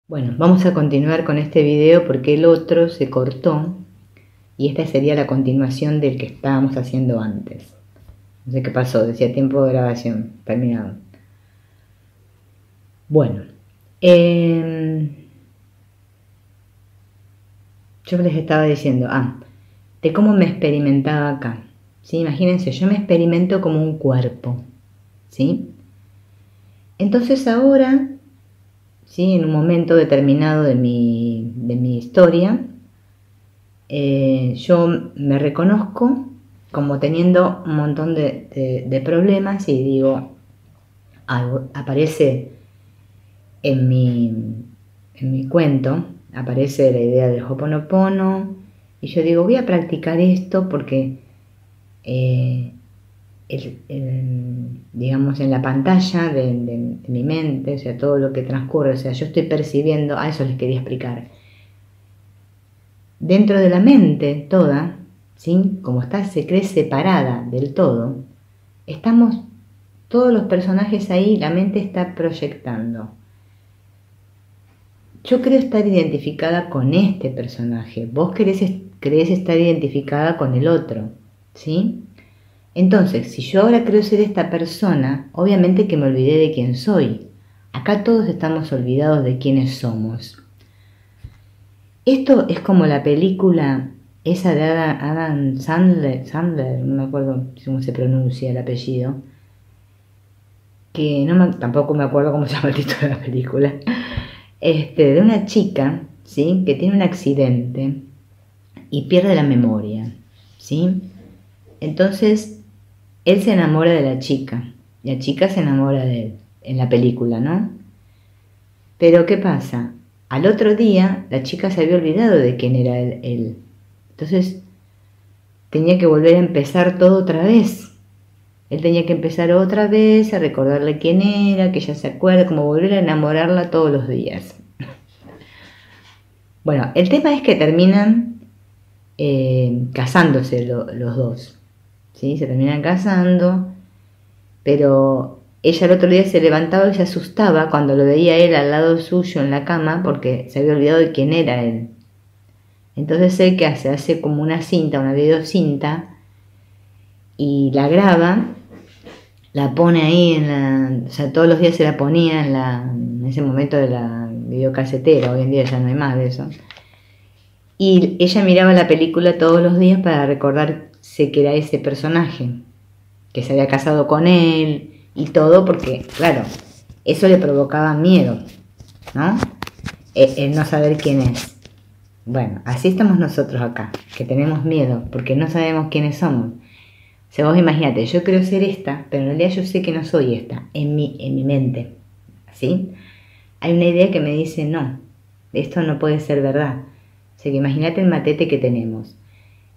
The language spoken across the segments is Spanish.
Bueno, vamos a continuar con este video porque el otro se cortó y esta sería la continuación del que estábamos haciendo antes. No sé qué pasó, decía tiempo de grabación, terminado. Bueno, yo les estaba diciendo, de cómo me experimentaba acá. ¿Sí? Imagínense, yo me experimento como un cuerpo, ¿sí? Entonces ahora, ¿sí? En un momento determinado de mi historia, yo me reconozco como teniendo un montón de problemas y digo, aparece en mi cuento, aparece la idea del Ho'oponopono y yo digo, voy a practicar esto porque digamos en la pantalla de mi mente, o sea, todo lo que transcurre, o sea, yo estoy percibiendo, a eso les quería explicar. Dentro de la mente toda, ¿sí? Como se cree separada del todo, estamos todos los personajes ahí, la mente está proyectando. Yo creo estar identificada con este personaje, vos crees estar identificada con el otro, ¿sí? Entonces, si yo ahora creo ser esta persona, obviamente que me olvidé de quién soy. Acá todos estamos olvidados de quiénes somos. Esto es como la película esa de Adam Sandler, no me acuerdo cómo se pronuncia el apellido, que tampoco me acuerdo cómo se llama el título de la película, de una chica, ¿sí? Que tiene un accidente y pierde la memoria, ¿sí? Entonces, él se enamora de la chica se enamora de él, en la película, ¿no? Pero ¿qué pasa? Al otro día, la chica se había olvidado de quién era él. Entonces, tenía que volver a empezar todo otra vez. Él tenía que empezar otra vez a recordarle quién era, que ella se acuerde, como volver a enamorarla todos los días. Bueno, el tema es que terminan casándose los dos, ¿sí? Se terminan casando, pero ella el otro día se levantaba y se asustaba cuando lo veía él al lado suyo en la cama porque se había olvidado de quién era él. Entonces él, ¿qué hace? Hace como una cinta, una videocinta, y la graba, la pone ahí o sea, todos los días se la ponía en ese momento de la videocasetera, hoy en día ya no hay más de eso. Y ella miraba la película todos los días para recordarse que era ese personaje, que se había casado con él y todo, porque, claro, eso le provocaba miedo, ¿no? El no saber quién es. Bueno, así estamos nosotros acá, que tenemos miedo, porque no sabemos quiénes somos. O sea, vos imagínate, yo creo ser esta, pero en realidad yo sé que no soy esta, en mi mente, ¿sí? Hay una idea que me dice, no, esto no puede ser verdad. O sea, que imagínate el matete que tenemos.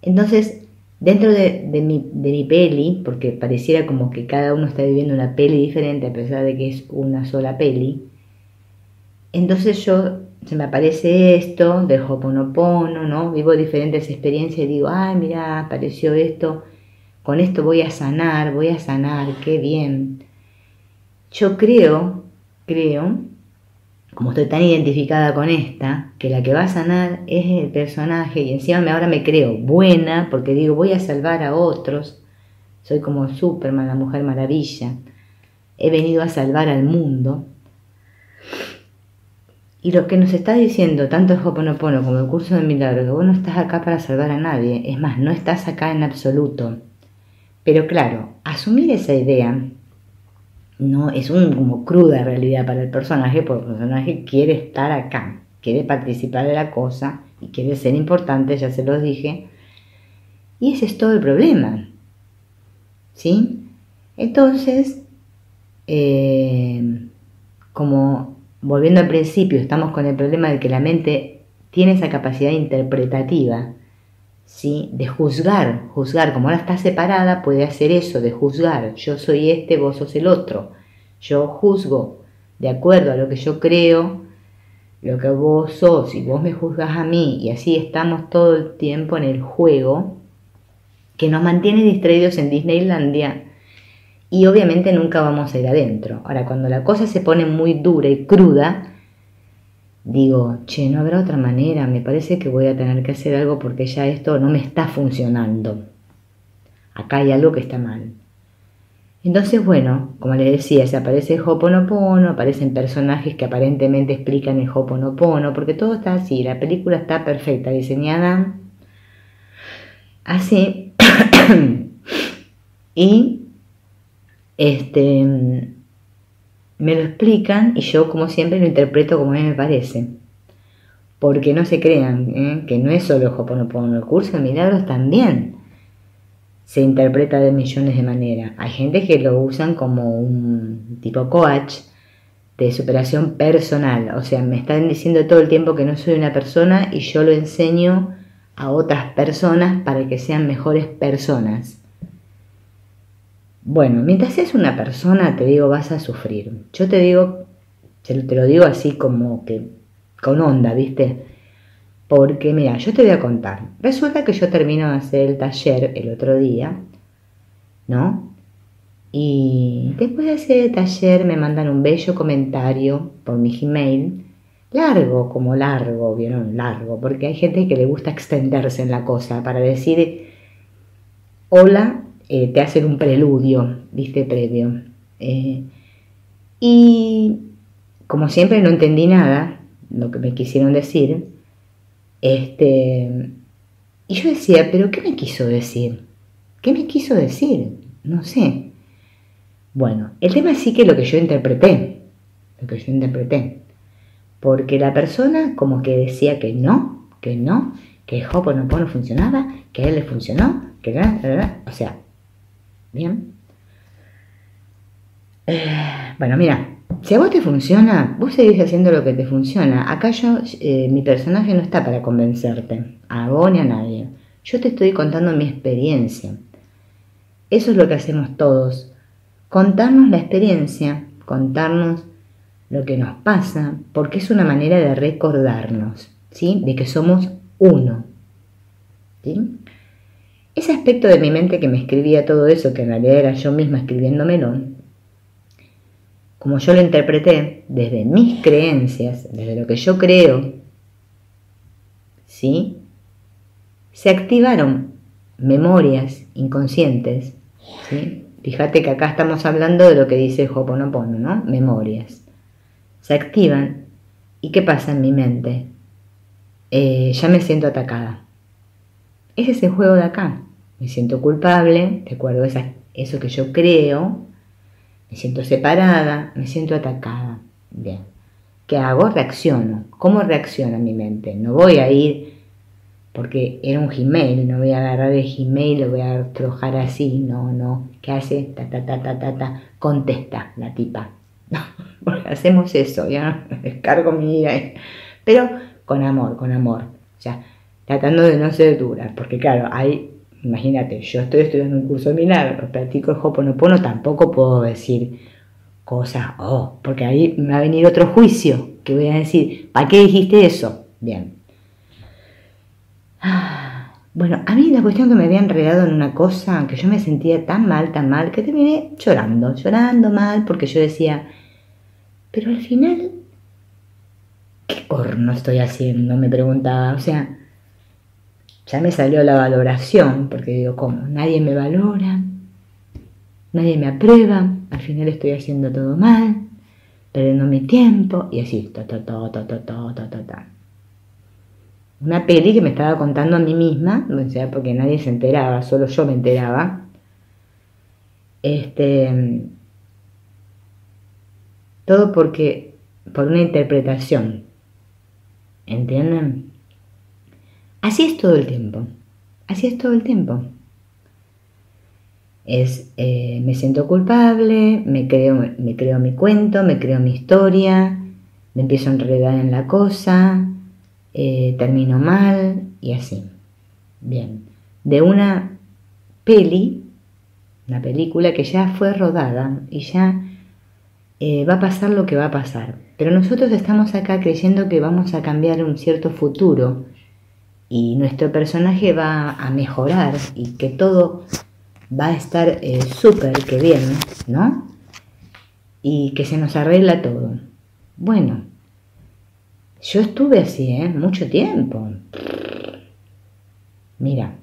Entonces, dentro de mi peli, porque pareciera como que cada uno está viviendo una peli diferente, a pesar de que es una sola peli, entonces se me aparece esto del Ho'oponopono, ¿no? Vivo diferentes experiencias y digo, ay, mira, apareció esto, con esto voy a sanar, qué bien. Yo creo, como estoy tan identificada con esta, que la que va a sanar es el personaje y encima ahora me creo buena porque digo, voy a salvar a otros, soy como Superman, la Mujer Maravilla, he venido a salvar al mundo. Y lo que nos está diciendo tanto el Ho'oponopono como el curso de milagros, que vos no estás acá para salvar a nadie, es más, no estás acá en absoluto. Pero claro, asumir esa idea no es como cruda realidad para el personaje, porque el personaje quiere estar acá, quiere participar de la cosa y quiere ser importante, ya se los dije, y ese es todo el problema, ¿sí? Entonces, como volviendo al principio, estamos con el problema de que la mente tiene esa capacidad interpretativa, ¿sí? De juzgar, como ahora está separada, puede hacer eso, de juzgar, yo soy este, vos sos el otro, yo juzgo de acuerdo a lo que yo creo, lo que vos sos y vos me juzgas a mí, y así estamos todo el tiempo en el juego que nos mantiene distraídos en Disneylandia y obviamente nunca vamos a ir adentro. Ahora, cuando la cosa se pone muy dura y cruda, digo, che, no habrá otra manera, me parece que voy a tener que hacer algo porque ya esto no me está funcionando. Acá hay algo que está mal. Entonces, bueno, como les decía, se aparece el Ho'oponopono, aparecen personajes que aparentemente explican el Ho'oponopono, porque todo está así, la película está perfecta, diseñada así. Y me lo explican y yo, como siempre, lo interpreto como a mí me parece. Porque no se crean, que no es solo el Ho'oponopono, el curso de milagros también se interpreta de millones de maneras. Hay gente que lo usan como un tipo coach de superación personal. O sea, me están diciendo todo el tiempo que no soy una persona y yo lo enseño a otras personas para que sean mejores personas. Bueno, mientras seas una persona, te digo, vas a sufrir. Yo te digo, te lo digo así como que con onda, ¿viste? Porque mira, yo te voy a contar. Resulta que yo termino de hacer el taller el otro día, ¿no? Y después de hacer el taller me mandan un bello comentario por mi Gmail. Largo, como largo, ¿vieron? Largo, porque hay gente que le gusta extenderse en la cosa para decir, hola, te hacen un preludio, ¿viste? Previo. Y como siempre no entendí nada, lo que me quisieron decir. Y yo decía, ¿pero qué me quiso decir? ¿Qué me quiso decir? No sé. Bueno, el tema sí que lo que yo interpreté, porque la persona como que decía que no, que el Ho'oponopono funcionaba, que a él le funcionó, o sea, bien. Bueno, mira, si a vos te funciona, vos seguís haciendo lo que te funciona. Acá mi personaje no está para convencerte, a vos ni a nadie. Yo te estoy contando mi experiencia. Eso es lo que hacemos todos. Contarnos la experiencia, contarnos lo que nos pasa, porque es una manera de recordarnos, ¿sí? De que somos uno, ¿sí? Ese aspecto de mi mente que me escribía todo eso, que en realidad era yo misma escribiéndomelo, como yo lo interpreté desde mis creencias, desde lo que yo creo, ¿sí? Se activaron memorias inconscientes, ¿sí? Fíjate que acá estamos hablando de lo que dice Ho'oponopono, ¿no? Memorias. Se activan. ¿Y qué pasa en mi mente? Ya me siento atacada. Ese es el juego de acá. Me siento culpable, recuerdo eso que yo creo, me siento separada, me siento atacada. Bien. ¿Qué hago? Reacciono. ¿Cómo reacciona mi mente? No voy a ir, porque era un Gmail, no voy a agarrar el Gmail, lo voy a trojar así, no. ¿Qué hace? Contesta la tipa. No, porque hacemos eso, ya descargo mi ira. Pero con amor. O sea, tratando de no ser dura, porque claro, imagínate, yo estoy estudiando un curso de milagros, practico el Ho'oponopono, tampoco puedo decir cosas, porque ahí me va a venir otro juicio, que voy a decir, ¿para qué dijiste eso? Bien. Bueno, a mí la cuestión que me había enredado en una cosa, que yo me sentía tan mal, que terminé llorando mal, porque yo decía, pero al final, ¿qué corno estoy haciendo? Me preguntaba, o sea, ya me salió la valoración, porque digo, ¿cómo? Nadie me valora, nadie me aprueba, al final estoy haciendo todo mal, perdiendo mi tiempo, y así, Una peli que me estaba contando a mí misma, o sea, porque nadie se enteraba, solo yo me enteraba. Todo por una interpretación. ¿Entienden? Así es todo el tiempo. Me siento culpable, me creo mi cuento, me creo mi historia, me empiezo a enredar en la cosa, termino mal y así. Bien. De una película que ya fue rodada y ya va a pasar lo que va a pasar. Pero nosotros estamos acá creyendo que vamos a cambiar un cierto futuro y nuestro personaje va a mejorar y que todo va a estar súper que bien, ¿no? Y que se nos arregla todo. Bueno, Yo estuve así, mucho tiempo. Mira,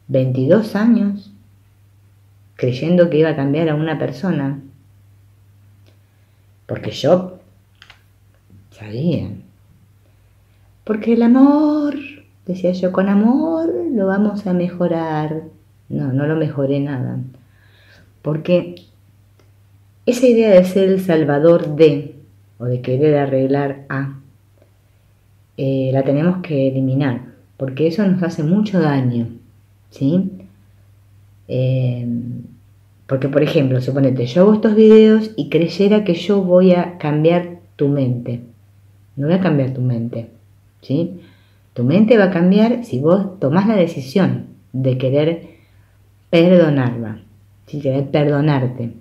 22 años creyendo que iba a cambiar a una persona, porque yo sabía. Porque el amor, decía yo, con amor lo vamos a mejorar. No, no lo mejoré nada. Porque esa idea de ser el salvador de, o de querer arreglar a, la tenemos que eliminar, porque eso nos hace mucho daño, ¿sí? Porque, por ejemplo, suponete, yo hago estos videos y creyera que yo voy a cambiar tu mente. No voy a cambiar tu mente, ¿sí? Tu mente va a cambiar si vos tomás la decisión de querer perdonarla, ¿sí? Querer perdonarte.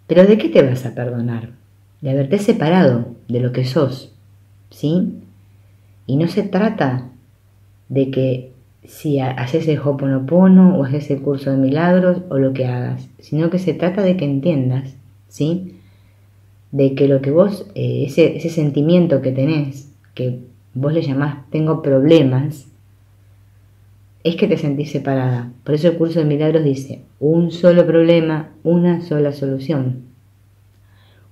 Pero ¿de qué te vas a perdonar? De haberte separado de lo que sos, ¿sí? Y no se trata de que si haces el Ho'oponopono o haces el curso de milagros o lo que hagas, sino que se trata de que entiendas, ¿sí? De que lo que vos, ese sentimiento que tenés, que vos le llamás tengo problemas, es que te sentís separada. Por eso el curso de milagros dice, un solo problema, una sola solución.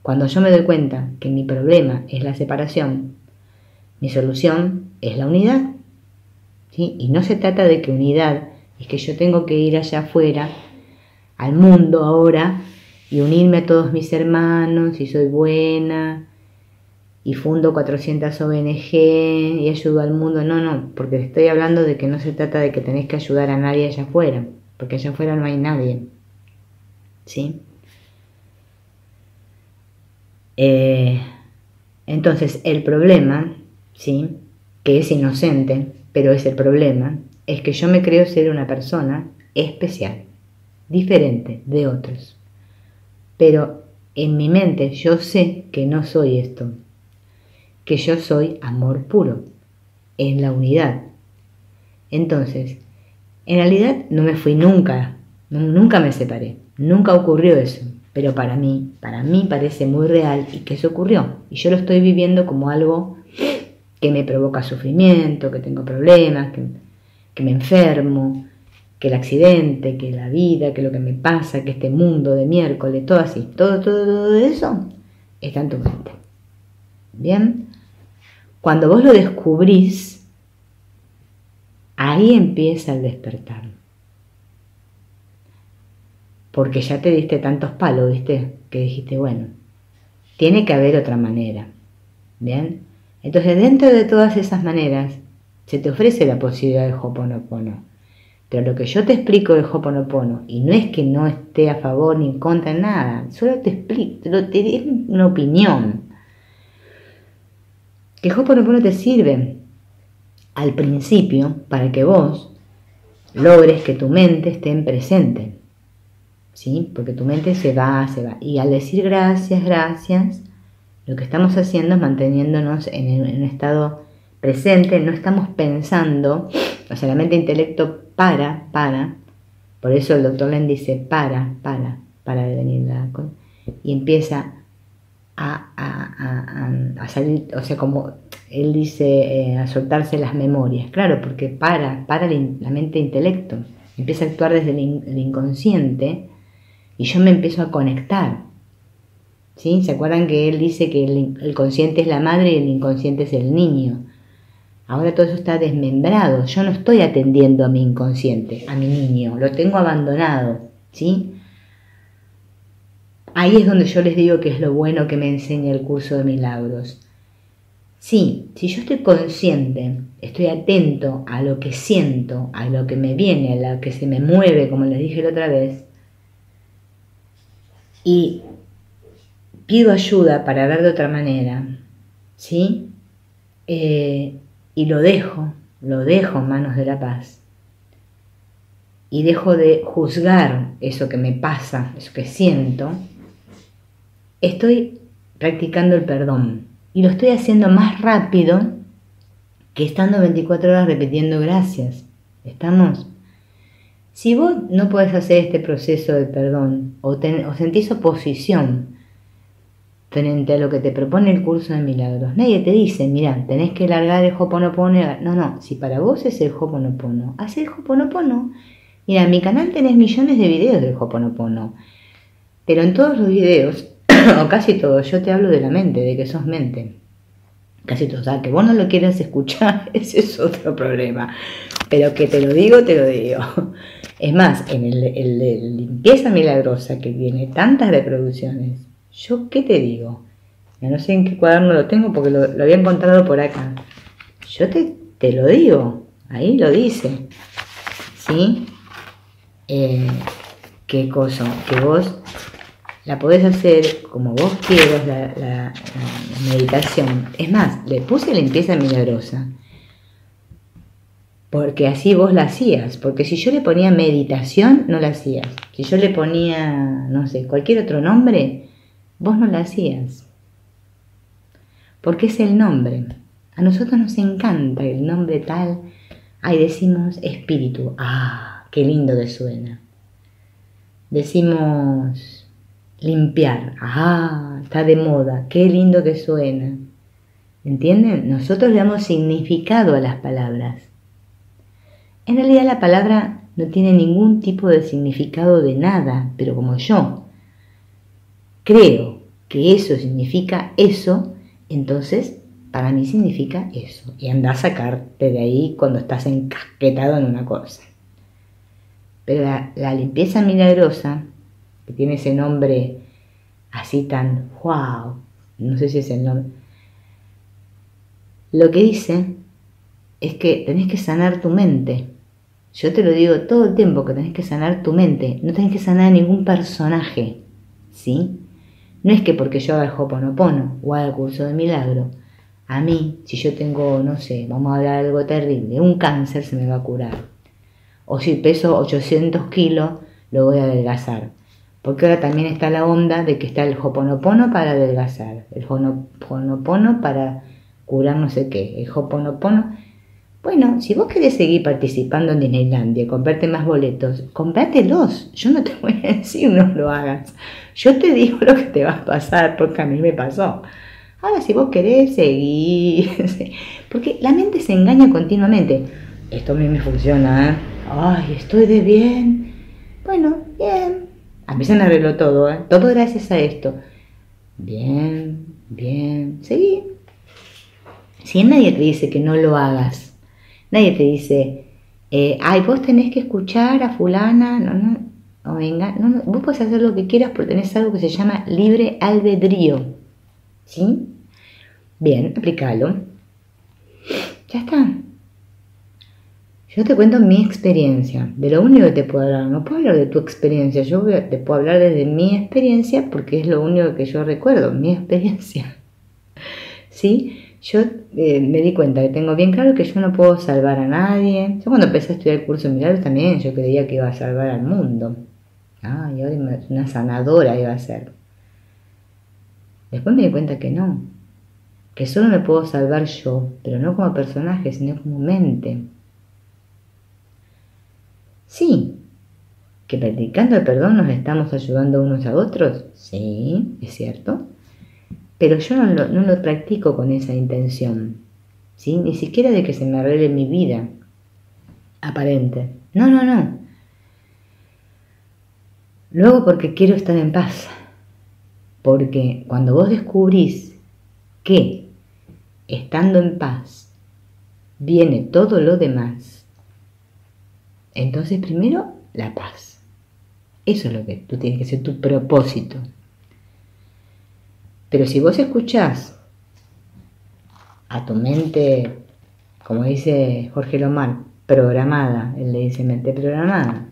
Cuando yo me doy cuenta que mi problema es la separación, mi solución es la unidad, ¿sí? Y no se trata de que unidad es que yo tengo que ir allá afuera, al mundo ahora, y unirme a todos mis hermanos, y soy buena, y fundo 400 ONG, y ayudo al mundo. No, no, porque estoy hablando de que no se trata de que tenés que ayudar a nadie allá afuera, porque allá afuera no hay nadie, ¿sí? Entonces el problema, ¿sí? Que es inocente, pero es el problema, es que yo me creo ser una persona especial, diferente de otros. Pero en mi mente yo sé que no soy esto, que yo soy amor puro, en la unidad. Entonces, en realidad no me fui nunca, nunca me separé, nunca ocurrió eso. Pero para mí parece muy real y que eso ocurrió. Y yo lo estoy viviendo como algo que me provoca sufrimiento, que tengo problemas, que me enfermo, que el accidente, que la vida, que lo que me pasa, que este mundo de miércoles, todo así, todo eso está en tu mente. ¿Bien? Cuando vos lo descubrís, ahí empieza el despertar. Porque ya te diste tantos palos, ¿viste? Que dijiste, bueno, tiene que haber otra manera. ¿Bien? Entonces, dentro de todas esas maneras, se te ofrece la posibilidad del Ho'oponopono. Pero lo que yo te explico del Ho'oponopono, y no es que no esté a favor ni en contra de nada, solo te explico, te doy una opinión. Que el Ho'oponopono te sirve al principio para que vos logres que tu mente esté en presente. ¿Sí? Porque tu mente se va. Y al decir gracias, lo que estamos haciendo es manteniéndonos en un estado presente, no estamos pensando, o sea, la mente intelecto para, por eso el doctor Len dice para de venir y empieza a salir, o sea, como él dice, a soltarse las memorias, claro, porque para la mente intelecto, empieza a actuar desde el inconsciente y yo me empiezo a conectar. ¿Sí? ¿Se acuerdan que él dice que el consciente es la madre y el inconsciente es el niño? Ahora todo eso está desmembrado. Yo no estoy atendiendo a mi inconsciente, a mi niño. Lo tengo abandonado. ¿Sí? Ahí es donde yo les digo que es lo bueno que me enseña el curso de milagros. Sí, si yo estoy consciente, estoy atento a lo que siento, a lo que me viene, a lo que se me mueve, como les dije la otra vez, y pido ayuda para ver de otra manera, ¿sí? Y lo dejo en manos de la paz. Y dejo de juzgar eso que me pasa, eso que siento. Estoy practicando el perdón. Y lo estoy haciendo más rápido que estando 24 horas repitiendo gracias. ¿Estamos? Si vos no podés hacer este proceso de perdón o sentís oposición, frente a lo que te propone el curso de milagros. Nadie te dice, mira, tenés que largar el Ho'oponopono. No, si para vos es el Ho'oponopono, haz el Ho'oponopono. Mira, en mi canal tenés millones de videos del Ho'oponopono, pero en todos los videos, o casi todos, yo te hablo de la mente, de que sos mente. Casi todos, que vos no lo quieras escuchar, ese es otro problema. Pero que te lo digo, te lo digo. Es más, en el de limpieza milagrosa, que tiene tantas reproducciones, ¿yo qué te digo? Ya no sé en qué cuaderno lo tengo porque lo había encontrado por acá. Yo te lo digo, ahí lo dice. ¿Sí? ¿Qué cosa? Que vos la podés hacer como vos quieras, la meditación. Es más, le puse limpieza milagrosa porque así vos la hacías. Porque si yo le ponía meditación, no la hacías. Si yo le ponía, no sé, cualquier otro nombre, vos no la hacías. Porque es el nombre. A nosotros nos encanta el nombre tal. Ahí decimos espíritu. Ah, qué lindo que suena. Decimos limpiar. Ah, está de moda. Qué lindo que suena. ¿Entienden? Nosotros le damos significado a las palabras. En realidad la palabra no tiene ningún tipo de significado de nada, pero como yo creo que eso significa eso, entonces para mí significa eso. Y anda a sacarte de ahí cuando estás encasquetado en una cosa. Pero la limpieza milagrosa, que tiene ese nombre así tan wow, no sé si es el nombre, lo que dice es que tenés que sanar tu mente. Yo te lo digo todo el tiempo, que tenés que sanar tu mente, no tenés que sanar a ningún personaje, ¿sí? No es que porque yo haga el Ho'oponopono o haga el curso de milagro, a mí, si yo tengo, no sé, vamos a hablar de algo terrible, un cáncer se me va a curar. O si peso 800 kilos, lo voy a adelgazar. Porque ahora también está la onda de que está el Ho'oponopono para adelgazar, el Ho'oponopono para curar no sé qué, el Ho'oponopono. Bueno, si vos querés seguir participando en Disneylandia, comprarte más boletos, comprátelos. Yo no te voy a decir no lo hagas. Yo te digo lo que te va a pasar, porque a mí me pasó. Ahora, si vos querés seguir, porque la mente se engaña continuamente. Esto a mí me funciona, ¿eh? Ay, estoy de bien. Bueno, bien. A mí se me arregló todo, ¿eh? Todo gracias a esto. Bien, bien. Seguí. Si nadie te dice que no lo hagas, nadie te dice, ay, vos tenés que escuchar a fulana, no venga, no, vos podés hacer lo que quieras porque tenés algo que se llama libre albedrío, ¿sí? Bien, aplícalo. Ya está. Yo te cuento mi experiencia, de lo único que te puedo hablar, no puedo hablar de tu experiencia, te puedo hablar desde mi experiencia porque es lo único que yo recuerdo, mi experiencia, ¿sí? Yo me di cuenta que tengo bien claro que yo no puedo salvar a nadie. Yo cuando empecé a estudiar el curso de milagros también yo creía que iba a salvar al mundo. Ah, y ahora una sanadora iba a ser. Después me di cuenta que no. Que solo me puedo salvar yo, pero no como personaje, sino como mente. Sí, que practicando el perdón nos estamos ayudando unos a otros. Sí, es cierto. Pero yo no lo practico con esa intención, ¿sí? Ni siquiera de que se me arregle mi vida aparente. No. Luego porque quiero estar en paz. Porque cuando vos descubrís que estando en paz viene todo lo demás, entonces primero la paz. Eso es lo que tú tienes que ser tu propósito. Pero si vos escuchás a tu mente, como dice Jorge Lomar, programada, él le dice mente programada,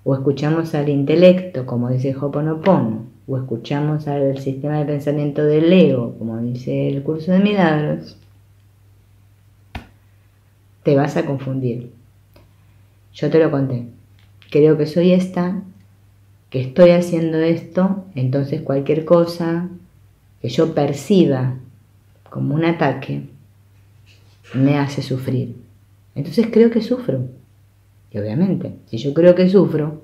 o escuchamos al intelecto, como dice Ho'oponopono, o escuchamos al sistema de pensamiento del ego, como dice el curso de milagros, te vas a confundir. Yo te lo conté. Creo que soy esta, que estoy haciendo esto, entonces cualquier cosa que yo perciba como un ataque me hace sufrir. Entonces creo que sufro. Y obviamente, si yo creo que sufro,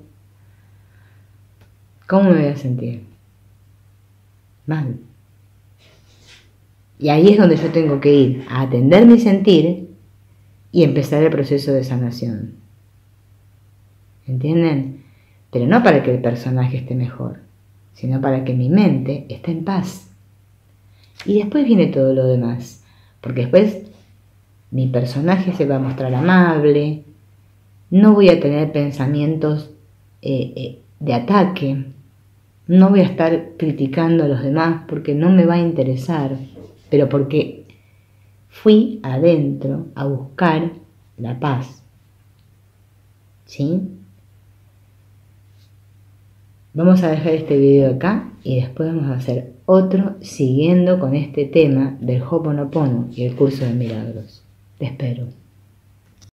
¿cómo me voy a sentir? Mal. Y ahí es donde yo tengo que ir a atender mi sentir y empezar el proceso de sanación. ¿Entienden? Pero no para que el personaje esté mejor, sino para que mi mente esté en paz. Y después viene todo lo demás, porque después mi personaje se va a mostrar amable, no voy a tener pensamientos de ataque, no voy a estar criticando a los demás porque no me va a interesar, pero porque fui adentro a buscar la paz. ¿Sí? Vamos a dejar este video acá y después vamos a hacer otro siguiendo con este tema del Ho'oponopono y el curso de milagros. Te espero.